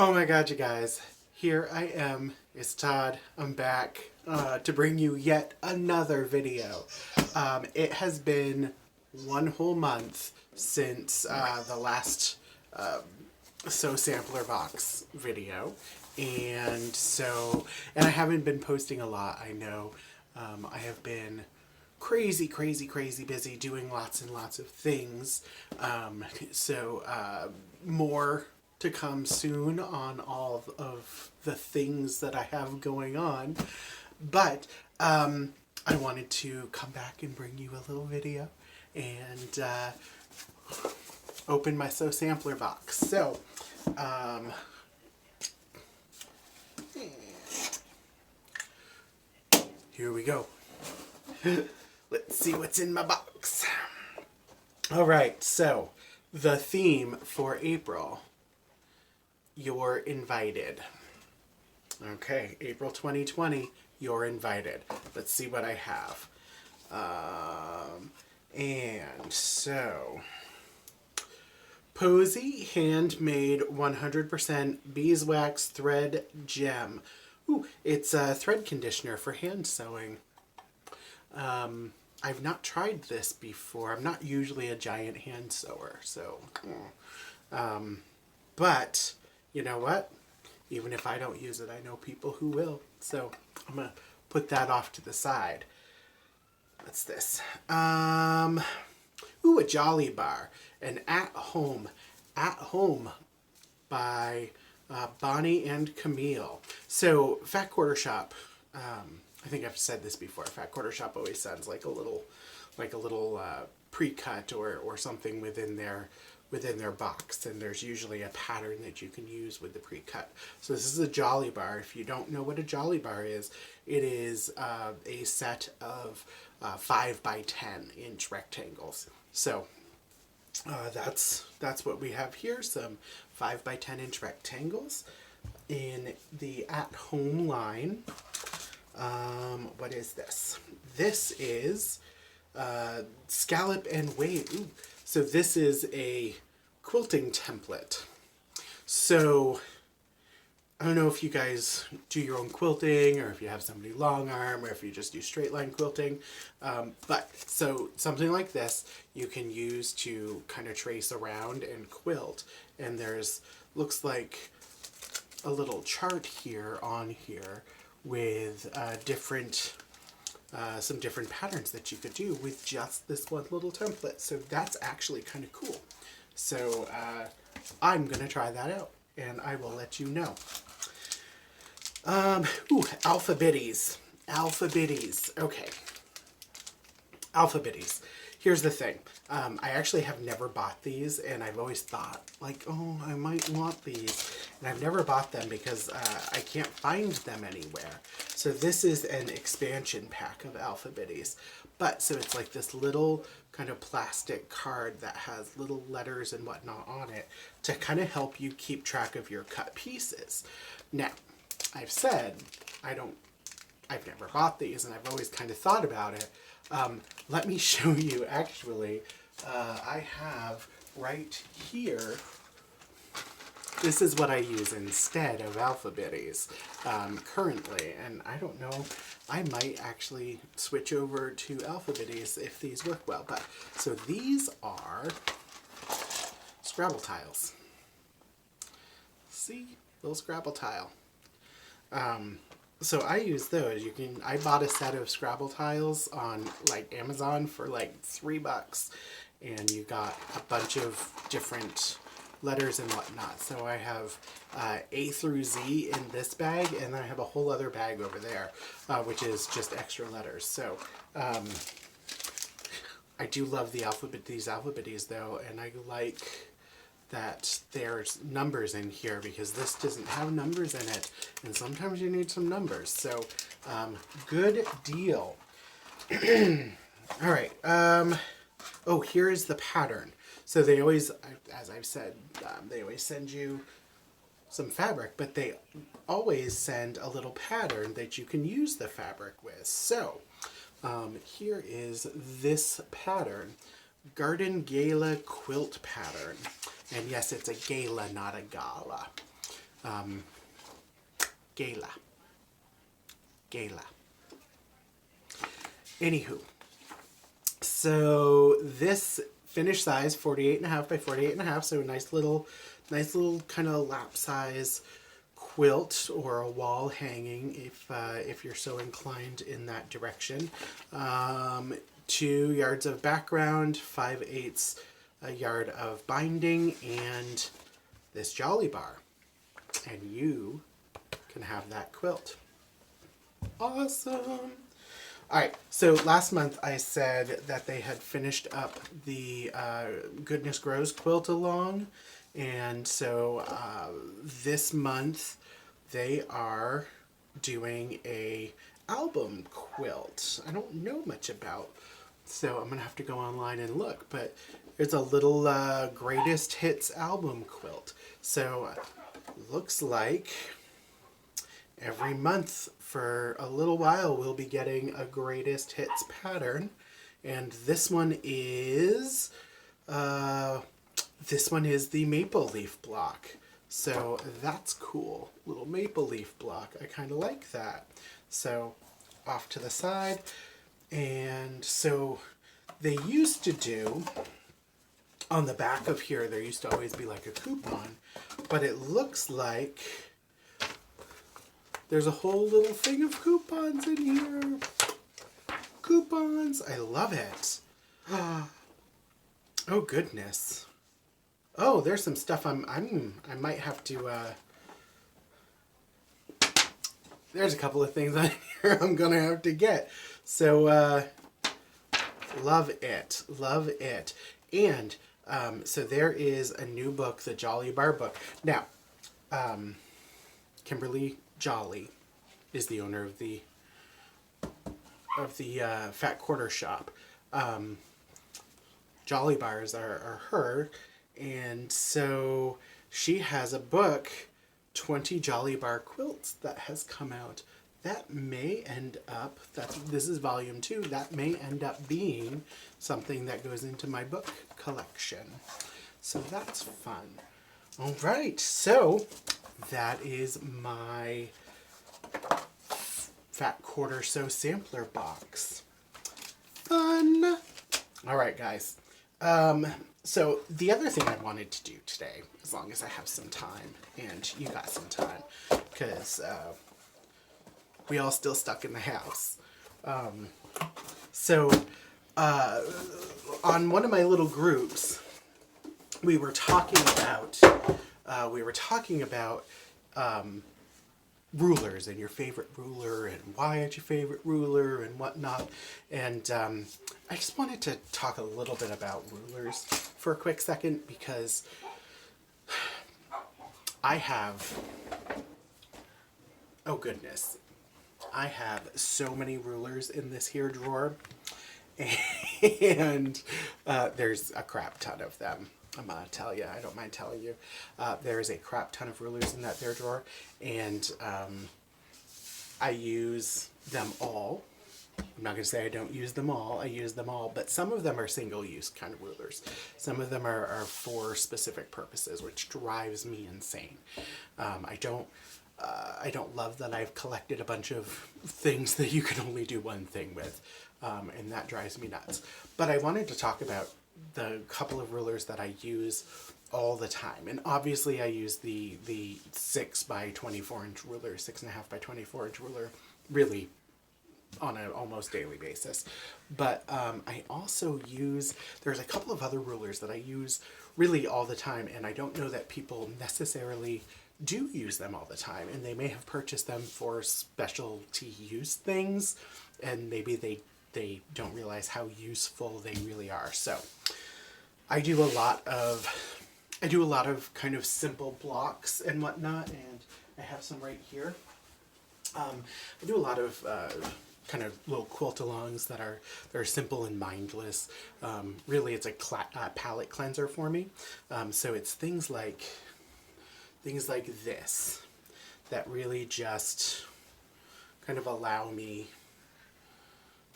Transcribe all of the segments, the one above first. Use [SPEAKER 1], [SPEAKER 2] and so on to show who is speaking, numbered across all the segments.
[SPEAKER 1] Oh my god, you guys. Here I am. It's Todd. I'm back to bring you yet another video. It has been one whole month since the last So Sampler Box video. And I haven't been posting a lot, I know. I have been crazy busy doing lots and lots of things. More to come soon on all of the things that I have going on. But I wanted to come back and bring you a little video and open my So Sampler box. So, here we go. Let's see what's in my box. All right, so the theme for April, you're invited. Okay, April 2020, you're invited. Let's see what I have. And so, Posy handmade 100% beeswax thread gem. Ooh, it's a thread conditioner for hand sewing. I've not tried this before. I'm not usually a giant hand sewer, so. But, you know what? Even if I don't use it, I know people who will. So, I'm going to put that off to the side. What's this? Ooh, a Jolly Bar. An At Home by Bonnie and Camille. So, Fat Quarter Shop, I think I've said this before. Fat Quarter Shop always sends like a little pre-cut or something within their box, and there's usually a pattern that you can use with the pre-cut. So this is a Jolly Bar. If you don't know what a Jolly Bar is, it is a set of 5 by 10 inch rectangles. So that's what we have here. Some 5 by 10 inch rectangles in the At Home line. What is this? This is Scallop and Wave. Ooh. So this is a quilting template. So I don't know if you guys do your own quilting, or if you have somebody long arm, or if you just do straight line quilting. But so something like this you can use to kind of trace around and quilt. And there's, looks like a little chart here on here with some different patterns that you could do with just this one little template. So that's actually kind of cool. So I'm going to try that out, and I will let you know. Ooh, Alphabitties. Okay. Alphabitties. Here's the thing. I actually have never bought these, and I've always thought, like, oh, I might want these. And I've never bought them because I can't find them anywhere. So this is an expansion pack of Alphabitties. But, so it's like this little kind of plastic card that has little letters and whatnot on it to kind of help you keep track of your cut pieces. Now, I've said I've never bought these, and I've always kind of thought about it. Let me show you, actually. I have right here, this is what I use instead of Alphabitties currently, and I don't know, I might actually switch over to Alphabitties if these work well. But so these are Scrabble tiles. See? Little Scrabble tile. So I use those. I bought a set of Scrabble tiles on like Amazon for like $3, and you got a bunch of different letters and whatnot. So I have A through Z in this bag, and then I have a whole other bag over there, which is just extra letters. So I do love these Alphabitties though, and I like that there's numbers in here because this doesn't have numbers in it, and sometimes you need some numbers. So good deal. All right. Oh, here is the pattern. So they always, as I've said, they always send you some fabric, but they always send a little pattern that you can use the fabric with. So here is this pattern, Garden Gala Quilt Pattern. And yes, it's a gala, not a gala. Gala. Gala. Anywho, so this finished size, 48.5 by 48.5, so a nice little kind of lap size quilt or a wall hanging if you're so inclined in that direction. 2 yards of background, 5/8 a yard of binding, and this jolly bar. And you can have that quilt. Awesome. All right, so last month I said that they had finished up the Goodness Grows quilt along, and so this month they are doing a album quilt. I don't know much about, so I'm gonna have to go online and look, but it's a little greatest hits album quilt. So looks like every month for a little while we'll be getting a greatest hits pattern, and this one is the maple leaf block. So that's cool. Little maple leaf block. I kind of like that. So off to the side. And so they used to do, on the back of here, there used to always be like a coupon, but it looks like there's a whole little thing of coupons in here. Coupons. I love it. Oh goodness. Oh, there's some stuff I might have to there's a couple of things on here I'm gonna have to get. So love it. Love it. And so there is a new book, the Jolly Bar book. Now, Kimberly Jolly is the owner of the Fat Quarter Shop. Jolly Bars are her, and so she has a book, 20 Jolly Bar quilts, that has come out. That may end up, this is volume 2, that may end up being something that goes into my book collection. So that's fun. All right, so that is my Fat Quarter Sew sampler box. Fun. All right, guys. So the other thing I wanted to do today, as long as I have some time, and you got some time, because we all still stuck in the house. On one of my little groups, we were talking about rulers and your favorite ruler and why it's your favorite ruler and whatnot. And I just wanted to talk a little bit about rulers for a quick second, because I have, oh goodness, I have so many rulers in this here drawer, and there's a crap ton of them. I'm gonna tell you, I don't mind telling you, there's a crap ton of rulers in that there drawer, and I use them all. I'm not gonna say I don't use them all. I use them all, but some of them are single-use kind of rulers. Some of them are for specific purposes, which drives me insane. I don't love that I've collected a bunch of things that you can only do one thing with, and that drives me nuts. But I wanted to talk about the couple of rulers that I use all the time. And obviously I use the 6 by 24 inch ruler, 6.5 by 24 inch ruler, really on an almost daily basis. But I also use, there's a couple of other rulers that I use really all the time, and I don't know that people necessarily do use them all the time, and they may have purchased them for specialty use things, and maybe they don't realize how useful they really are. So I do a lot of kind of simple blocks and whatnot, and I have some right here. I do a lot of kind of little quilt-alongs that are simple and mindless. Really, it's a palette cleanser for me. So it's things like this that really just kind of allow me.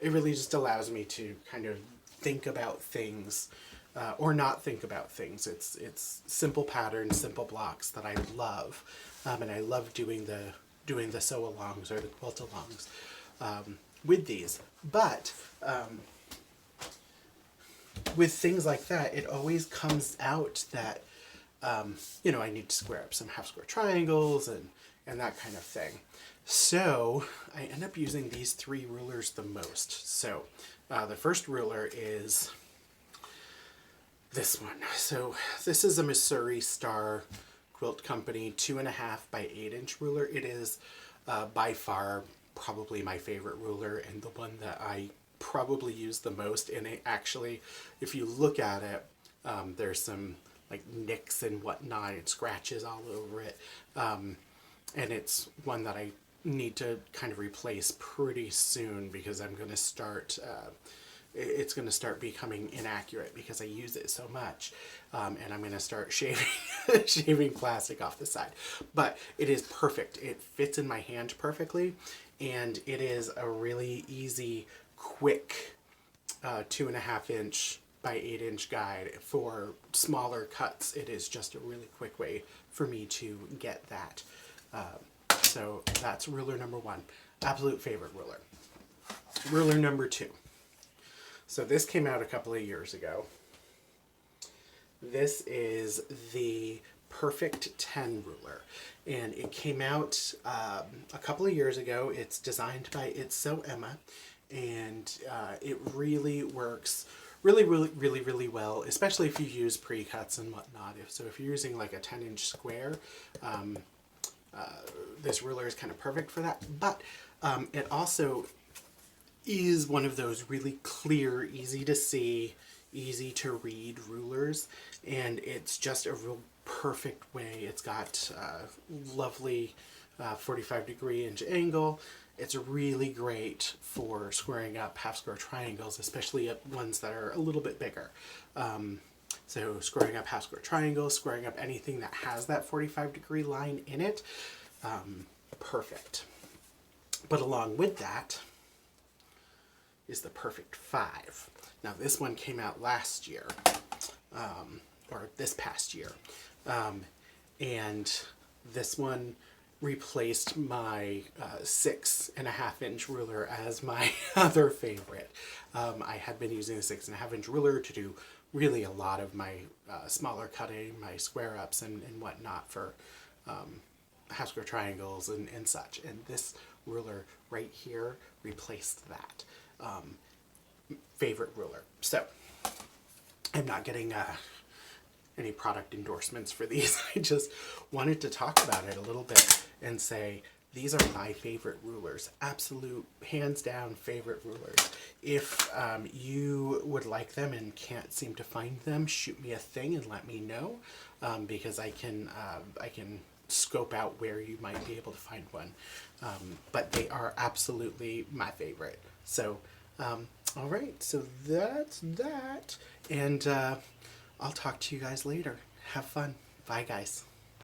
[SPEAKER 1] It really just allows me to kind of think about things or not think about things. It's simple patterns, simple blocks that I love, and I love doing the sew alongs or the quilt alongs with these. But with things like that, it always comes out that you know, I need to square up some half square triangles and that kind of thing. So I end up using these 3 rulers the most. So the first ruler is this one. So this is a Missouri Star Quilt Company 2.5 by 8 inch ruler. It is by far probably my favorite ruler and the one that I probably use the most. And it actually, if you look at it, there's some like nicks and whatnot and scratches all over it. And it's one that I need to kind of replace pretty soon because I'm going to start, it's going to start becoming inaccurate because I use it so much. And I'm going to start shaving, shaving plastic off the side. But it is perfect. It fits in my hand perfectly. And it is a really easy, quick 2.5 inch by 8 inch guide for smaller cuts. It is just a really quick way for me to get that. So that's ruler number 1. Absolute favorite ruler. Ruler number 2. So this came out a couple of years ago. This is the Perfect 10 ruler. And it came out a couple of years ago. It's designed by It's So Emma. And it really works really well, especially if you use pre-cuts and whatnot. So if you're using like a 10 inch square, this ruler is kind of perfect for that. But it also is one of those really clear, easy to see, easy to read rulers, and it's just a real perfect way. It's got lovely 45-degree inch angle. It's really great for squaring up half square triangles, especially ones that are a little bit bigger. So squaring up half square triangles, squaring up anything that has that 45-degree line in it, perfect. But along with that is the Perfect 5. Now this one came out last year, or this past year, and this one replaced my 6.5 inch ruler as my other favorite. I had been using the 6.5 inch ruler to do really a lot of my smaller cutting, my square ups and whatnot for half square triangles and such. And this ruler right here replaced that. Favorite ruler. So I'm not getting any product endorsements for these. I just wanted to talk about it a little bit and say these are my favorite rulers. Absolute, hands down favorite rulers. If you would like them and can't seem to find them, shoot me a thing and let me know, because I can scope out where you might be able to find one. But they are absolutely my favorite. So, all right, so that's that. And I'll talk to you guys later. Have fun. Bye, guys.